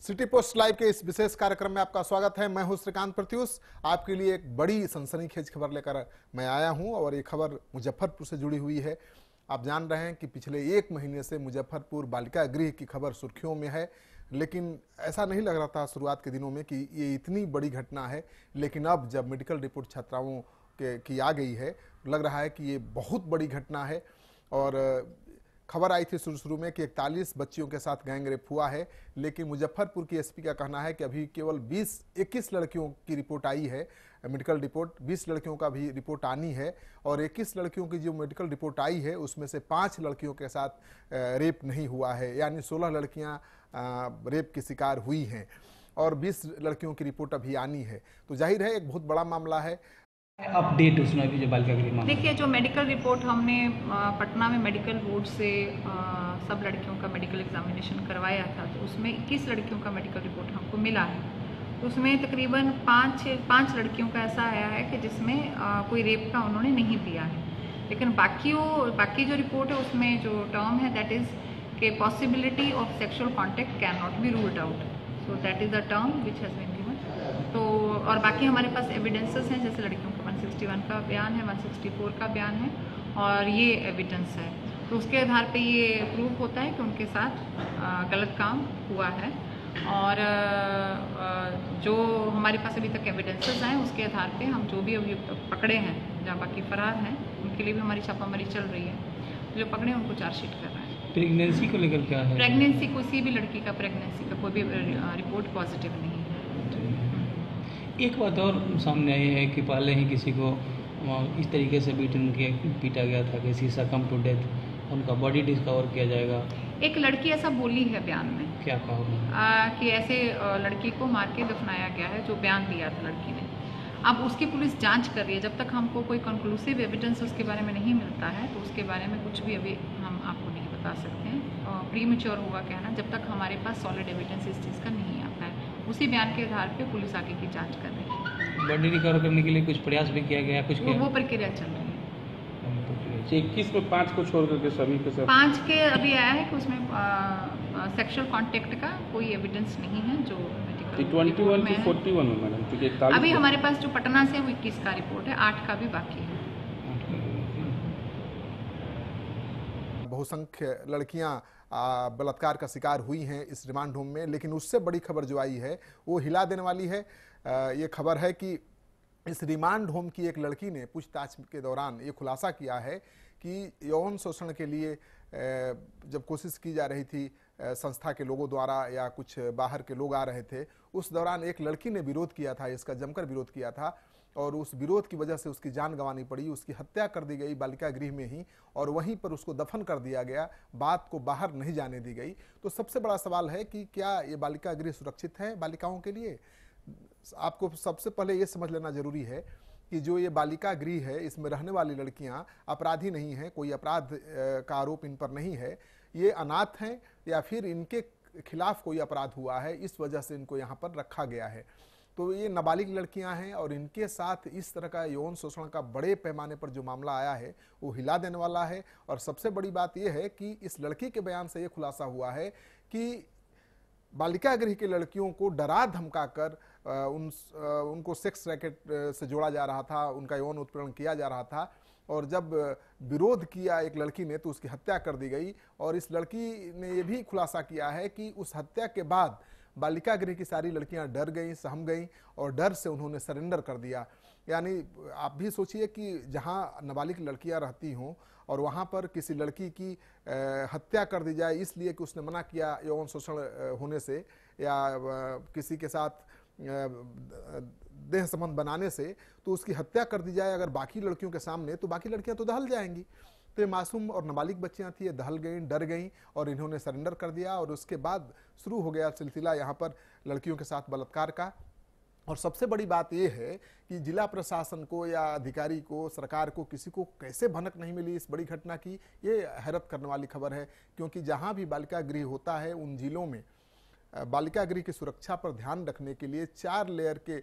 City post live के इस विशेष कार्यक्रम में आपका स्वागत है। मैं हूं श्रीकांत प्रत्युष। आपके लिए एक बड़ी सनसनीखेज खबर लेकर मैं आया हूं और ये खबर मुजफ्फरपुर से जुड़ी हुई है। आप जान रहे हैं कि पिछले एक महीने से मुजफ्फरपुर बालिका गृह की खबर सुर्खियों में है, लेकिन ऐसा नहीं लग रहा था शुरुआत के दिनों में कि ये इतनी बड़ी घटना है। लेकिन अब जब मेडिकल रिपोर्ट छात्राओं की आ गई है, लग रहा है कि ये बहुत बड़ी घटना है। और खबर आई थी शुरू में कि 41 बच्चियों के साथ गैंग रेप हुआ है, लेकिन मुजफ्फरपुर की एसपी का कहना है कि अभी केवल 21 लड़कियों की रिपोर्ट आई है, मेडिकल रिपोर्ट। 20 लड़कियों का भी रिपोर्ट आनी है और 21 लड़कियों की जो मेडिकल रिपोर्ट आई है उसमें से 5 लड़कियों के साथ रेप नहीं हुआ है, यानी 16 लड़कियां रेप की शिकार हुई हैं और 20 लड़कियों की रिपोर्ट अभी आनी है। तो जाहिर है एक बहुत बड़ा मामला है। अपडेट उसमें भी जो बालिका गृह मामला, देखिए, जो मेडिकल रिपोर्ट हमने पटना में मेडिकल बोर्ड से सब लड़कियों का मेडिकल एग्जामिनेशन करवाया था, तो उसमें 21 लड़कियों का मेडिकल रिपोर्ट हमको मिला है। तो उसमें तकरीबन 5 लड़कियों का ऐसा आया है कि जिसमें कोई रेप का उन्होंने नहीं दिया है। लेकिन बाकी जो रिपोर्ट है उसमें जो टर्म है दैट इज़ के possibility of sexual contact can not be ruled out, so that is the term which has been given. तो और बाकी हमारे पास एविडेंसेस हैं, जैसे लड़कियों का 161 का बयान है, 164 का बयान है और ये एविडेंस है। तो उसके आधार पे ये प्रूफ होता है कि उनके साथ गलत काम हुआ है। और जो हमारे पास अभी तक एविडेंसेस हैं उसके आधार पे हम जो भी अभियुक्त पकड़े हैं, जहाँ बाकी फरार हैं, उनके लिए भी हमारी छापामारी चल रही है। जो पकड़े उनको चार्जशीट कर रहे हैं। प्रेगनेंसी को लेकर क्या है? प्रेगनेंसी, किसी भी लड़की का प्रेगनेंसी का कोई भी रिपोर्ट पॉजिटिव नहीं है। एक बात और सामने आई है कि पहले ही किसी को इस तरीके से पीटा गया था कि शीशा कम टू डेथ, उनका बॉडी डिस्कवर किया जाएगा। एक लड़की ऐसा बोली है बयान में। क्या कहा कि ऐसे लड़की को मार के दफनाया गया है, जो बयान दिया था लड़की ने। अब उसकी पुलिस जांच कर रही है। जब तक हमको कोई कंक्लूसिव एविडेंस उसके बारे में नहीं मिलता है तो उसके बारे में कुछ भी अभी हम आपको नहीं बता सकते हैं। प्रीमेच्योर होगा कहना, जब तक हमारे पास सॉलिड एविडेंस इस चीज़ का नहीं आता है। उसी बयान के आधार पे पुलिस आगे की जांच कर रही है। बॉडी रिकवर करने के लिए कुछ प्रयास भी किया गया, कुछ वो प्रक्रिया चल रही है। 21 में 5 को छोड़ करके सभी के सब 5 के अभी आया है कि उसमें सेक्सुअल कॉन्टेक्ट का कोई एविडेंस नहीं है जो मेडिकल 21 to 41 में मैडम, क्योंकि 41 अभी हमारे पास जो पटना से वो 21 का रिपोर्ट है, 8 का भी बाकी है। बहुसंख्य लड़कियां बलात्कार का शिकार हुई हैं इस रिमांड होम में, लेकिन उससे बड़ी खबर जो आई है वो हिला देने वाली है। ये खबर है कि इस रिमांड होम की एक लड़की ने पूछताछ के दौरान ये खुलासा किया है कि यौन शोषण के लिए जब कोशिश की जा रही थी संस्था के लोगों द्वारा या कुछ बाहर के लोग आ रहे थे, उस दौरान एक लड़की ने विरोध किया था, इसका जमकर विरोध किया था और उस विरोध की वजह से उसकी जान गंवानी पड़ी। उसकी हत्या कर दी गई बालिका गृह में ही और वहीं पर उसको दफन कर दिया गया, बात को बाहर नहीं जाने दी गई। तो सबसे बड़ा सवाल है कि क्या ये बालिका गृह सुरक्षित है बालिकाओं के लिए? आपको सबसे पहले ये समझ लेना जरूरी है कि जो ये बालिका गृह है इसमें रहने वाली लड़कियां अपराधी नहीं हैं, कोई अपराध का आरोप इन पर नहीं है। ये अनाथ हैं या फिर इनके खिलाफ कोई अपराध हुआ है, इस वजह से इनको यहाँ पर रखा गया है। तो ये नाबालिग लड़कियां हैं और इनके साथ इस तरह का यौन शोषण का बड़े पैमाने पर जो मामला आया है वो हिला देने वाला है। और सबसे बड़ी बात यह है कि इस लड़की के बयान से ये खुलासा हुआ है कि बालिका गृह की लड़कियों को डरा धमका कर उनको सेक्स रैकेट से जोड़ा जा रहा था, उनका यौन उत्पीड़न किया जा रहा था और जब विरोध किया एक लड़की ने तो उसकी हत्या कर दी गई। और इस लड़की ने यह भी खुलासा किया है कि उस हत्या के बाद बालिका गृह की सारी लड़कियां डर गईं, सहम गईं और डर से उन्होंने सरेंडर कर दिया। यानी आप भी सोचिए कि जहां नाबालिग लड़कियां रहती हों और वहां पर किसी लड़की की हत्या कर दी जाए इसलिए कि उसने मना किया यौन शोषण होने से या किसी के साथ देह संबंध बनाने से, तो उसकी हत्या कर दी जाए अगर बाकी लड़कियों के सामने, तो बाकी लड़कियां तो दहल जाएंगी। तो ये मासूम और नाबालिग बच्चियां थी, ये दहल गईं, डर गईं और इन्होंने सरेंडर कर दिया और उसके बाद शुरू हो गया सिलसिला यहाँ पर लड़कियों के साथ बलात्कार का। और सबसे बड़ी बात यह है कि जिला प्रशासन को या अधिकारी को, सरकार को, किसी को कैसे भनक नहीं मिली इस बड़ी घटना की, ये हैरत करने वाली खबर है। क्योंकि जहाँ भी बालिका गृह होता है उन जिलों में बालिका गृह की सुरक्षा पर ध्यान रखने के लिए 4 लेयर के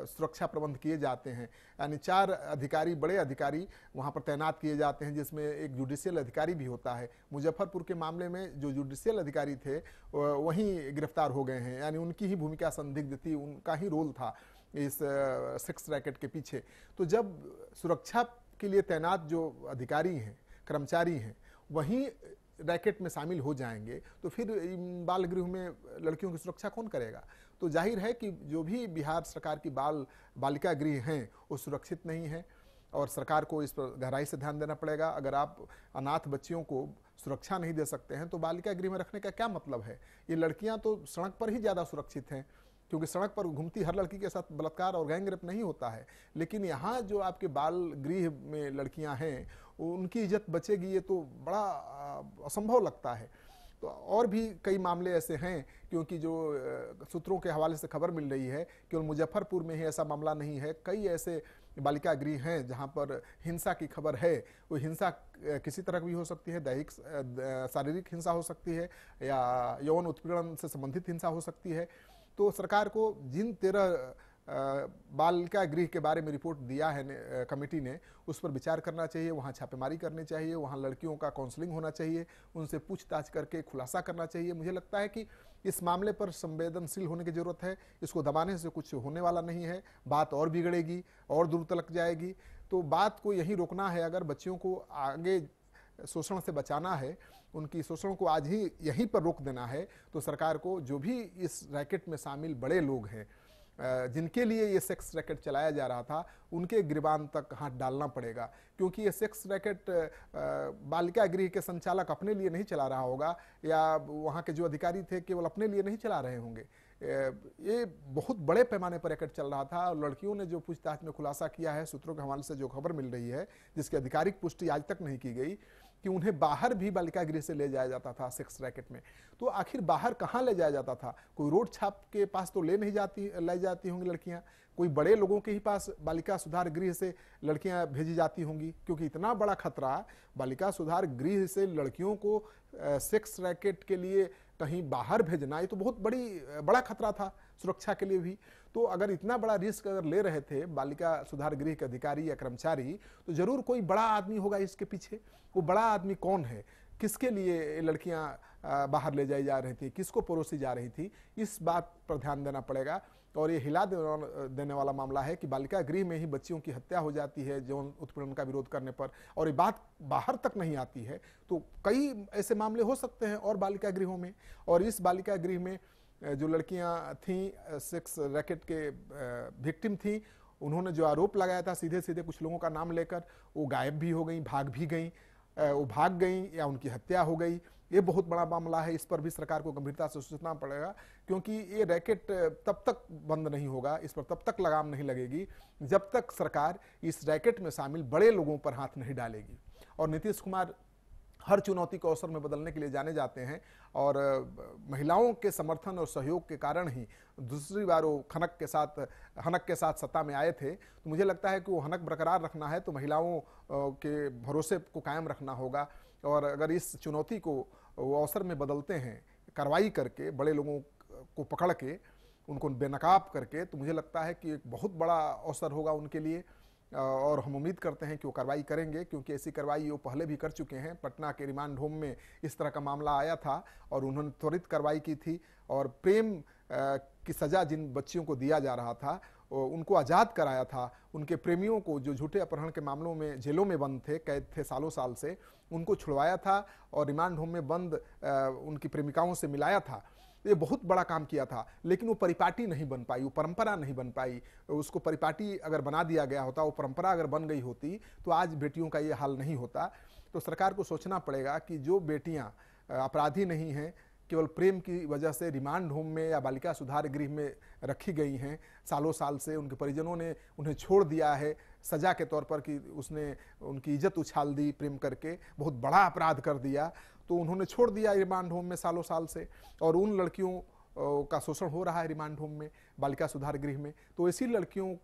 सुरक्षा प्रबंध किए जाते हैं, यानी 4 अधिकारी, बड़े अधिकारी वहाँ पर तैनात किए जाते हैं, जिसमें एक जुडिशियल अधिकारी भी होता है। मुजफ्फरपुर के मामले में जो जुडिशियल अधिकारी थे वहीं गिरफ्तार हो गए हैं, यानी उनकी ही भूमिका संदिग्ध थी, उनका ही रोल था इस सेक्स रैकेट के पीछे। तो जब सुरक्षा के लिए तैनात जो अधिकारी हैं, कर्मचारी हैं, वहीं रैकेट में शामिल हो जाएंगे तो फिर बाल गृह में लड़कियों की सुरक्षा कौन करेगा? तो जाहिर है कि जो भी बिहार सरकार की बालिका गृह हैं वो सुरक्षित नहीं है और सरकार को इस पर गहराई से ध्यान देना पड़ेगा। अगर आप अनाथ बच्चियों को सुरक्षा नहीं दे सकते हैं तो बालिका गृह में रखने का क्या मतलब है? ये लड़कियां तो सड़क पर ही ज़्यादा सुरक्षित हैं, क्योंकि सड़क पर घूमती हर लड़की के साथ बलात्कार और गैंग रेप नहीं होता है। लेकिन यहाँ जो आपके बाल गृह में लड़कियाँ हैं उनकी इज्जत बचेगी, ये तो बड़ा असंभव लगता है। तो और भी कई मामले ऐसे हैं, क्योंकि जो सूत्रों के हवाले से खबर मिल रही है केवल मुजफ्फरपुर में ही ऐसा मामला नहीं है, कई ऐसे बालिका गृह हैं जहाँ पर हिंसा की खबर है। वो हिंसा किसी तरह की भी हो सकती है, दैहिक शारीरिक हिंसा हो सकती है या यौन उत्पीड़न से संबंधित हिंसा हो सकती है। तो सरकार को जिन 13 बालिका गृह के बारे में रिपोर्ट दिया है कमेटी ने, उस पर विचार करना चाहिए, वहाँ छापेमारी करनी चाहिए, वहाँ लड़कियों का काउंसलिंग होना चाहिए, उनसे पूछताछ करके खुलासा करना चाहिए। मुझे लगता है कि इस मामले पर संवेदनशील होने की ज़रूरत है, इसको दबाने से कुछ होने वाला नहीं है, बात और बिगड़ेगी और दूर तलक जाएगी। तो बात को यही रोकना है। अगर बच्चियों को आगे शोषण से बचाना है, उनकी शोषण को आज ही यहीं पर रोक देना है, तो सरकार को जो भी इस रैकेट में शामिल बड़े लोग हैं जिनके लिए ये सेक्स रैकेट चलाया जा रहा था, उनके गिरबान तक हाथ डालना पड़ेगा। क्योंकि ये सेक्स रैकेट बालिका गृह के संचालक अपने लिए नहीं चला रहा होगा, या वहाँ के जो अधिकारी थे केवल अपने लिए नहीं चला रहे होंगे। ये बहुत बड़े पैमाने पर रैकेट चल रहा था और लड़कियों ने जो पूछताछ में खुलासा किया है, सूत्रों के हवाले से जो खबर मिल रही है, जिसकी आधिकारिक पुष्टि आज तक नहीं की गई, कि उन्हें बाहर भी बालिका गृह से ले जाया जाता था सेक्स रैकेट में। तो आखिर बाहर कहाँ ले जाया जाता था? कोई रोड छाप के पास तो ले जाती होंगी लड़कियां, कोई बड़े लोगों के ही पास बालिका सुधार गृह से लड़कियां भेजी जाती होंगी, क्योंकि इतना बड़ा खतरा बालिका सुधार गृह से लड़कियों को सेक्स रैकेट के लिए कहीं बाहर भेजना, ये तो बहुत बड़ा खतरा था सुरक्षा के लिए भी। तो अगर इतना बड़ा रिस्क अगर ले रहे थे बालिका सुधार गृह के अधिकारी या कर्मचारी, तो जरूर कोई बड़ा आदमी होगा इसके पीछे। वो बड़ा आदमी कौन है? किसके लिए लड़कियां बाहर ले जाई जा रही थी, किसको परोसी जा रही थी, इस बात पर ध्यान देना पड़ेगा। और ये हिला देने वाला मामला है कि बालिका गृह में ही बच्चियों की हत्या हो जाती है यौन उत्पीड़न का विरोध करने पर, और ये बात बाहर तक नहीं आती है। तो कई ऐसे मामले हो सकते हैं और बालिका गृहों में। और इस बालिका गृह में जो लड़कियां थीं सेक्स रैकेट के विक्टिम थीं, उन्होंने जो आरोप लगाया था सीधे सीधे कुछ लोगों का नाम लेकर, वो गायब भी हो गई, भाग भी गई, वो भाग गई या उनकी हत्या हो गई। ये बहुत बड़ा मामला है, इस पर भी सरकार को गंभीरता से सोचना पड़ेगा, क्योंकि ये रैकेट तब तक बंद नहीं होगा, इस पर तब तक लगाम नहीं लगेगी जब तक सरकार इस रैकेट में शामिल बड़े लोगों पर हाथ नहीं डालेगी। और नीतीश कुमार हर चुनौती को अवसर में बदलने के लिए जाने जाते हैं, और महिलाओं के समर्थन और सहयोग के कारण ही दूसरी बार वो हनक के साथ सत्ता में आए थे। तो मुझे लगता है कि वो हनक बरकरार रखना है तो महिलाओं के भरोसे को कायम रखना होगा। और अगर इस चुनौती को वो अवसर में बदलते हैं, कार्रवाई करके, बड़े लोगों को पकड़ के, उनको बेनकाब करके, तो मुझे लगता है कि एक बहुत बड़ा अवसर होगा उनके लिए। और हम उम्मीद करते हैं कि वो कार्रवाई करेंगे, क्योंकि ऐसी कार्रवाई वो पहले भी कर चुके हैं। पटना के रिमांड होम में इस तरह का मामला आया था और उन्होंने त्वरित कार्रवाई की थी, और प्रेम की सज़ा जिन बच्चियों को दिया जा रहा था उनको आज़ाद कराया था। उनके प्रेमियों को जो झूठे अपहरण के मामलों में जेलों में बंद थे, कैद थे सालों साल से, उनको छुड़वाया था और रिमांड होम में बंद उनकी प्रेमिकाओं से मिलाया था। ये बहुत बड़ा काम किया था, लेकिन वो परिपाटी नहीं बन पाई, वो परंपरा नहीं बन पाई। उसको परिपाटी अगर बना दिया गया होता, वो परंपरा अगर बन गई होती, तो आज बेटियों का ये हाल नहीं होता। तो सरकार को सोचना पड़ेगा कि जो बेटियां अपराधी नहीं हैं, केवल प्रेम की वजह से रिमांड होम में या बालिका सुधार गृह में रखी गई हैं, सालों साल से उनके परिजनों ने उन्हें छोड़ दिया है सजा के तौर पर कि उसने उनकी इज्जत उछाल दी, प्रेम करके बहुत बड़ा अपराध कर दिया, तो उन्होंने छोड़ दिया रिमांड होम में सालों साल से। और उन लड़कियों का शोषण हो रहा है रिमांड होम में, बालिका सुधार गृह में। तो ऐसी लड़कियों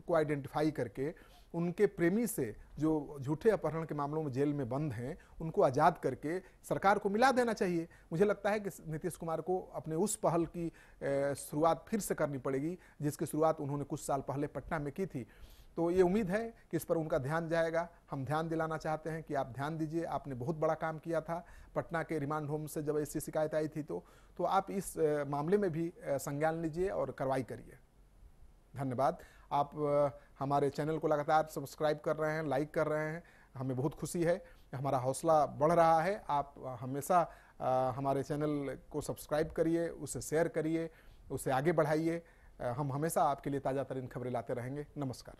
को आइडेंटिफाई करके उनके प्रेमी से जो झूठे अपहरण के मामलों में जेल में बंद हैं उनको आज़ाद करके सरकार को मिला देना चाहिए। मुझे लगता है कि नीतीश कुमार को अपने उस पहल की शुरुआत फिर से करनी पड़ेगी जिसकी शुरुआत उन्होंने कुछ साल पहले पटना में की थी। तो ये उम्मीद है कि इस पर उनका ध्यान जाएगा। हम ध्यान दिलाना चाहते हैं कि आप ध्यान दीजिए, आपने बहुत बड़ा काम किया था पटना के रिमांड होम से जब ऐसी शिकायत आई थी तो आप इस मामले में भी संज्ञान लीजिए और कार्रवाई करिए। धन्यवाद। आप हमारे चैनल को लगातार सब्सक्राइब कर रहे हैं, लाइक कर रहे हैं, हमें बहुत खुशी है, हमारा हौसला बढ़ रहा है। आप हमेशा हमारे चैनल को सब्सक्राइब करिए, उसे शेयर करिए, उसे आगे बढ़ाइए। हम हमेशा आपके लिए ताज़ा तरीन खबरें लाते रहेंगे। नमस्कार।